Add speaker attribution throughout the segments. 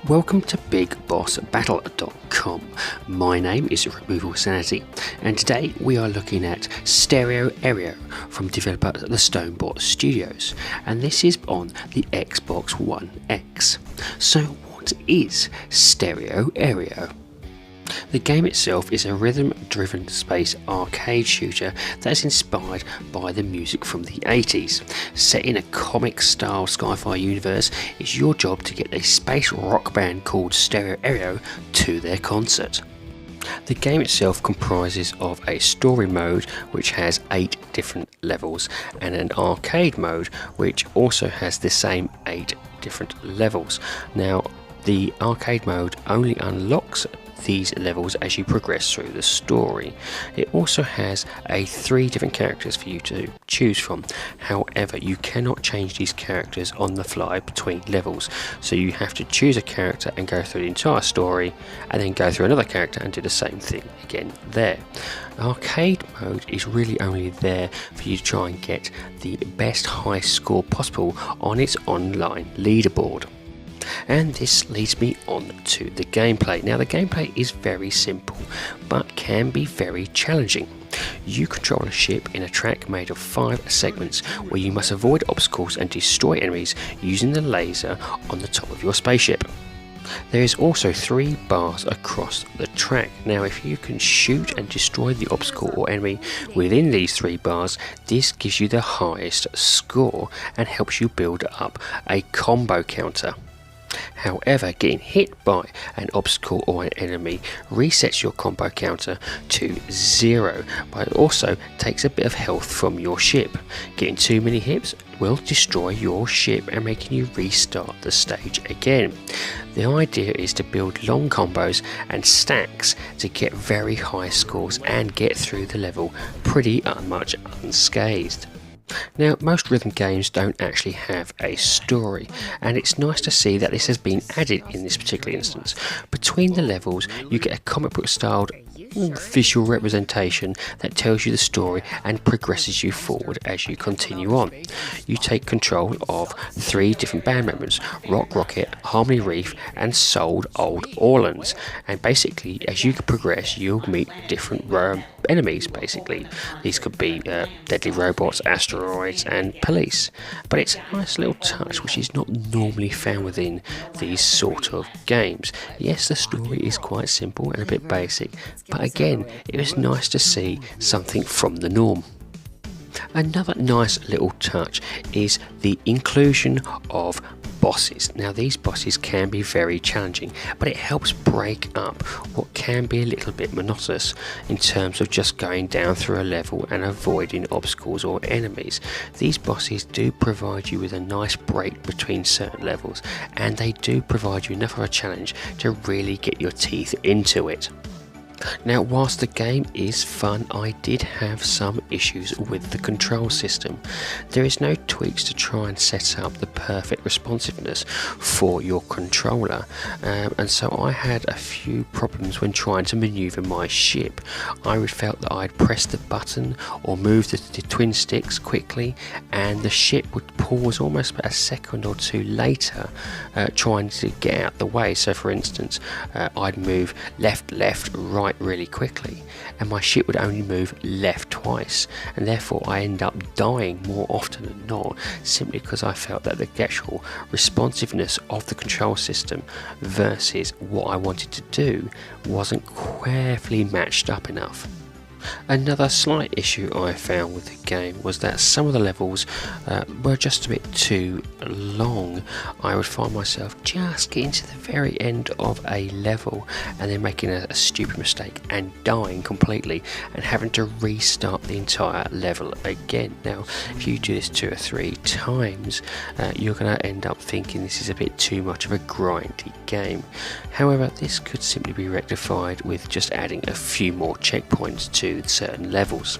Speaker 1: Welcome to BigBossBattle.com. My name is Removal Sanity, and today we are looking at Stereo Aereo from developer the Stonebot Studios, and this is on the Xbox One X. So what is Stereo Aereo? The game itself is a rhythm-driven space arcade shooter that is inspired by the music from the 80s. Set in a comic-style sci-fi universe, it's your job to get a space rock band called Stereo Aereo to their concert. The game itself comprises of a story mode which has 8 different levels and an arcade mode which also has the same 8 different levels. Now, the arcade mode only unlocks these levels as you progress through the story. It also has 3 different characters for you to choose from. However, you cannot change these characters on the fly between levels, so you have to choose a character and go through the entire story and then go through another character and do the same thing again there. Arcade mode is really only there for you to try and get the best high score possible on its online leaderboard. And this leads me on to the gameplay. Now, the gameplay is very simple but can be very challenging. You control a ship in a track made of 5 segments where you must avoid obstacles and destroy enemies using the laser on the top of your spaceship. There is also 3 bars across the track. Now, if you can shoot and destroy the obstacle or enemy within these 3 bars, this gives you the highest score and helps you build up a combo counter. However, getting hit by an obstacle or an enemy resets your combo counter to 0, but it also takes a bit of health from your ship. Getting too many hits will destroy your ship and making you restart the stage again. The idea is to build long combos and stacks to get very high scores and get through the level pretty much unscathed. Now, most rhythm games don't actually have a story, and it's nice to see that this has been added in this particular instance. Between the levels, you get a comic book styled visual representation that tells you the story and progresses you forward as you continue on. You take control of 3 different band members: Rock Rocket, Harmony Reef and Sold Old Orleans, and basically as you progress you'll meet different enemies. Basically these could be deadly robots, asteroids and police, but it's a nice little touch which is not normally found within these sort of games. Yes, the story is quite simple and a bit basic, but again, it was nice to see something from the norm. Another nice little touch is the inclusion of bosses. Now, these bosses can be very challenging, but it helps break up what can be a little bit monotonous in terms of just going down through a level and avoiding obstacles or enemies. These bosses do provide you with a nice break between certain levels, and they do provide you enough of a challenge to really get your teeth into it. Now, whilst the game is fun, I did have some issues with the control system. There is no tweaks to try and set up the perfect responsiveness for your controller, and so I had a few problems when trying to maneuver my ship. I felt that I'd press the button or move the twin sticks quickly, and the ship would pause almost about a second or 2 later trying to get out the way. So for instance, I'd move left, right really quickly, and my ship would only move left twice, and therefore I end up dying more often than not, simply because I felt that the actual responsiveness of the control system versus what I wanted to do wasn't carefully matched up enough. Another slight issue I found with the game was that some of the levels were just a bit too long. I would find myself just getting to the very end of a level and then making a stupid mistake and dying completely and having to restart the entire level again. Now, if you do this 2 or 3 times, you're going to end up thinking this is a bit too much of a grindy game. However, this could simply be rectified with just adding a few more checkpoints to certain levels.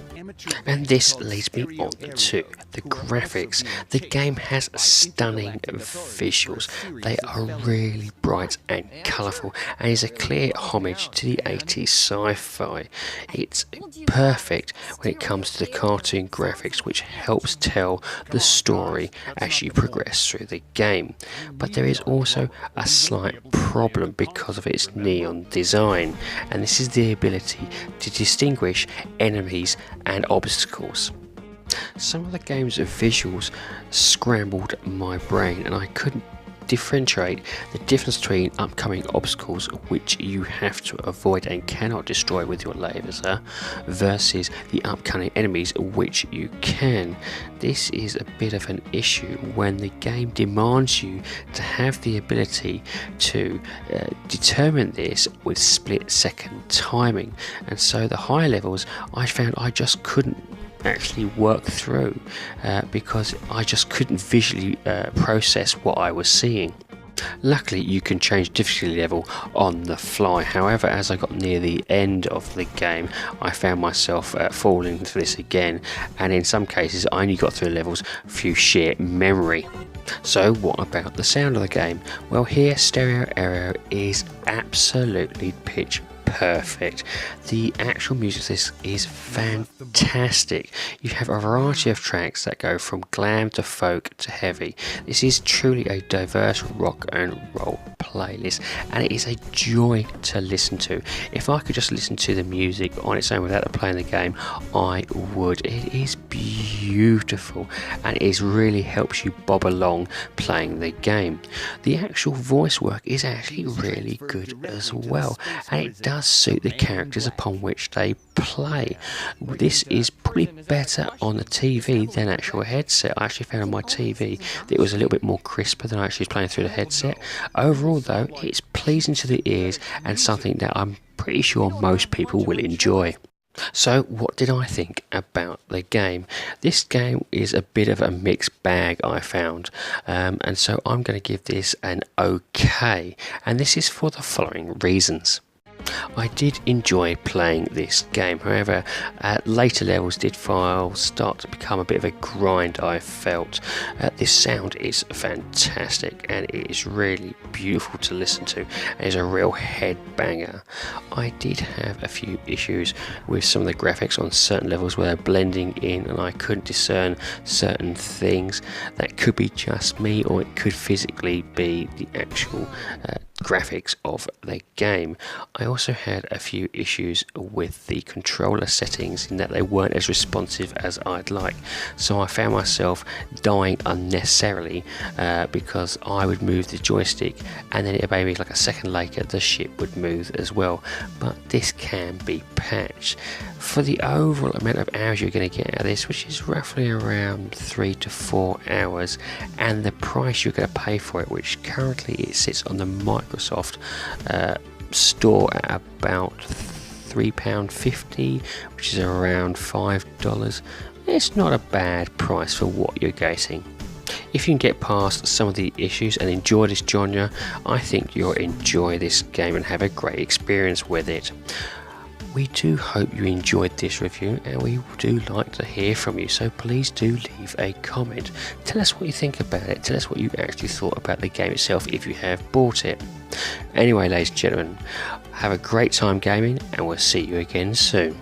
Speaker 1: And this leads me on to the graphics. The game has stunning visuals. They are really bright and colourful and is a clear homage to the 80s sci-fi. It's perfect when it comes to the cartoon graphics, which helps tell the story as you progress through the game. But there is also a slight problem because of its neon design, and this is the ability to distinguish enemies and obstacles. Some of the game's visuals scrambled my brain, and I couldn't differentiate the difference between upcoming obstacles which you have to avoid and cannot destroy with your laser versus the upcoming enemies which you can. This is a bit of an issue when the game demands you to have the ability to determine this with split-second timing, and so the higher levels I found I just couldn't actually work through because I just couldn't visually process what I was seeing. Luckily you can change difficulty level on the fly. However, as I got near the end of the game I found myself falling into this again, and in some cases I only got through levels through sheer memory. So what about the sound of the game? Well, here Stereo Aereo is absolutely pitch perfect. The actual music of this is fantastic. You have a variety of tracks that go from glam to folk to heavy. This is truly a diverse rock and roll playlist, and it is a joy to listen to. If I could just listen to the music on its own without playing the game, I would. It is beautiful and it really helps you bob along playing the game. The actual voice work is actually really good as well, and it does suit the characters upon which they play. This is probably better on the TV than actual headset. I actually found on my TV that it was a little bit more crisper than I actually was playing through the headset. Overall though, it's pleasing to the ears and something that I'm pretty sure most people will enjoy. So what did I think about the game? This game is a bit of a mixed bag, I found, and so I'm going to give this an okay, and this is for the following reasons. I did enjoy playing this game, however at later levels did start to become a bit of a grind. I felt this sound is fantastic and it is really beautiful to listen to and is a real head banger. I did have a few issues with some of the graphics on certain levels where they're blending in and I couldn't discern certain things. That could be just me, or it could physically be the actual graphics of the game. I also had a few issues with the controller settings in that they weren't as responsive as I'd like, so I found myself dying unnecessarily because I would move the joystick and then it maybe like a second later the ship would move as well, but this can be patched. For the overall amount of hours you're going to get out of this, which is roughly around 3 to 4 hours, and the price you're going to pay for it, which currently it sits on the Microsoft store at about £3.50, which is around $5. It's not a bad price for what you're getting. If you can get past some of the issues and enjoy this genre, I think you'll enjoy this game and have a great experience with it. We do hope you enjoyed this review and we do like to hear from you, so please do leave a comment. Tell us what you think about it, tell us what you actually thought about the game itself if you have bought it. Anyway, ladies and gentlemen, have a great time gaming and we'll see you again soon.